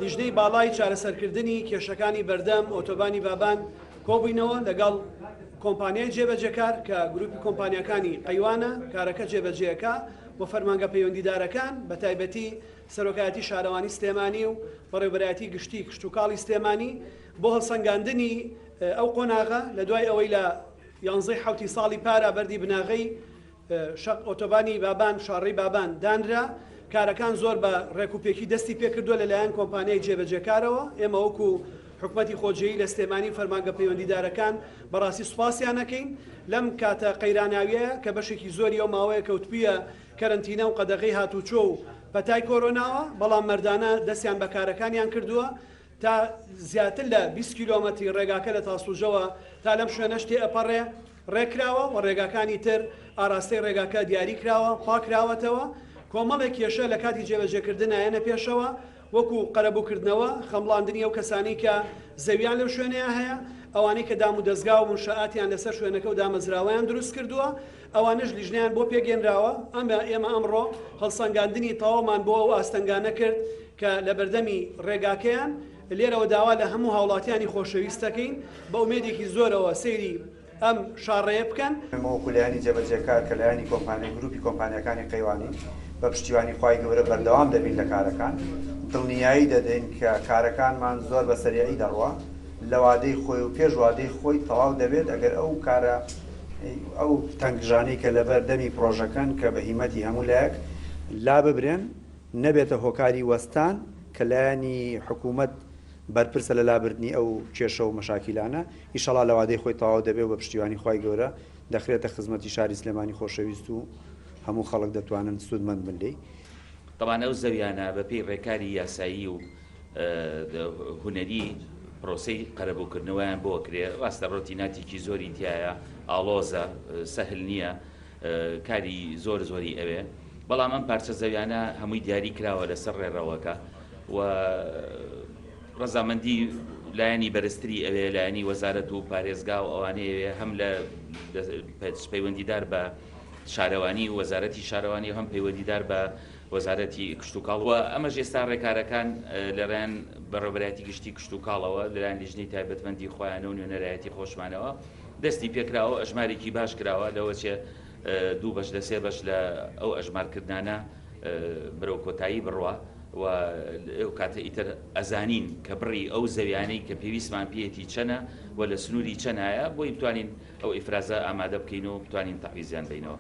لیژنەی باڵای چارەسەرکردنی کێشەکانی بەردەم ئۆتۆبانی بابان کۆبووینەوە لەگەڵ کۆمپانیای جێبەجێکار کە گروپی کۆمپانیەکانی قەیوانە کارەکە جێبەجێەکە بۆ فەرمانگە پەیوەندیدارەکان بە تایبەتی سەرۆکایەتی شارەوانی سلێمانی و بەڕێوەبەرایەتی گشتی کشتتوکاڵی سلێمانی بۆ هەڵسەنگاندنی ئەو قۆناغە لە دوای ئەوەی لە 11 ساڵی پارە بەردی بناغەی ئۆتۆبانی بابان شارڕەی بابان دانرا کارەکان زۆر بە ڕێکوپێکی دەستی پێکردووە لەلایەن کۆمپانیای جێبەجێکارەوە ئێمە وەکو حکومەتی خۆجێیی لە سلێمانی فەرمانگە پەیوەندیدارەکان بەڕاستی سوپاسیان نەکەین لەم کاتە قەیراناویە کە بەشێکی زۆری ئەو ماوەیە کەوتبیە کەرنتینە و قەدەغەی هاتوچۆ و پەتای کۆرۆناوە بەڵام مەردانە دەستیان بە کارەکانیان کردووە تا زیاتر لە 20 کیلۆمەتری ڕێگاکە لە تاسوژەوە تا لەم شوێنە شتێ ئەپەڕێ ڕێکراوە و ڕێگاکانی تر ئاراستەی ڕێگاکە دیاری کراوە پاکراوەتەوە کۆمەڵێک کێشە لە کاتی جێبەجێکردن هێنە پێشەوە وەکو قەرەبووکردنەوە خەمڵاندنی ئەو کەسانی کە زەویان لەو شوێنەیە هەیە ئەوانەی کە دام و دەستگا و منشەئاتیان لەسەر شوێنەکە و دامەزراوەیان دروست کردووە ئەوانش لیژنیان بۆ پێگەێنراوە ئێمە ئەمڕۆ هەڵسەنگاندنی تەواومان بۆ ئەو ئاستەنگانە کرد کە لە بەردەمی ڕێگاکەیان لێرەوە داوا لە هەموو هاوڵاتیانی خۆشەویستەکەین بە ئومێدێکی زۆرەوە سەیری ئەم شاڕێە بکەن وەکولایانی جێبەجێکار کە لایانی کۆمپانیای گروپی کۆمپانیەکانی قەیوانی بە پشتیوانی خوای گەورە بەردەوام دەبین لە کارەکان دڵنیایی دەدەین کە کارەکانمان زۆر بە سەریعی دەڕوە لە وادەی خۆی و پێش وادەی خۆی تەواو دەبێت ئەگەر ئەو کارە ئەو تەنگژانەی کە لە بەردەمی پرۆژەکەن کە بە هیمەتی هەموو لایەک لا ببرێن نەبێتە هۆکاری وەستان کە لایانی حکوومەت بەرپرسە لە لابردنی ئەو کێشە و مەشاکیلانە ئیشەڵا لە وادەی خۆی تەواو دەبێت و بە پشتیوانی خوای گەورە دەخرێتە خزمەتی شاری سلێمانی خۆشەویست و هەموو خەڵک دەتوانن سوودمەند بن لێی. طبعا ئەو زەویانە بەپێی ڕێکاری یاسایی و هونەری پرۆسەی قەرەبووکردنەوەیان بۆ کرێ ڕاستە ڕۆتیناتێکی زۆری تایە ئاڵۆزە سەهل نییە کاری زۆری ئەوێ بەڵام ئەم پارچە زەویانە هەمووی دیاری کراوە لەسەر ڕێڕەوەکە و ڕەزامەندی لایەنی بەرزتری ئەوێ لایەنی وەزارەت و پارێزگا و ئەوانەیە هەم لە پەیوەندیدار بە شارەوانی و وەزارەتی شارەوانی هەم پەیوەندیدار بە وەزارەتی کشتتوکاڵەوە ئەمەش ئێستا ڕێکارەکان لەڕێن بەڕێوەبەرایەتی گشتی کشتتوکاڵەوە لەلایەن لیژنەی تایبەتمەندی خۆیانە و نوێنەرایەتی خۆشمانەوە دەستی پێکراوە ئەژمارێکی باش کراوە لەوەچێ 2 بەش لە 3 بەش لە ئەو ئەژمارکردانە بەرەو کۆتایی بڕوە و ئەو کاتە ئیتر ئەزانین کە بڕی ئەو زەویانەی کە پێویستمان پێێتی چەنە و لە سنووری چەنایە بۆی بتوانین ئەو ئیفرازە ئامادە بکەین و بتوانین تەحویزیان بینەوە.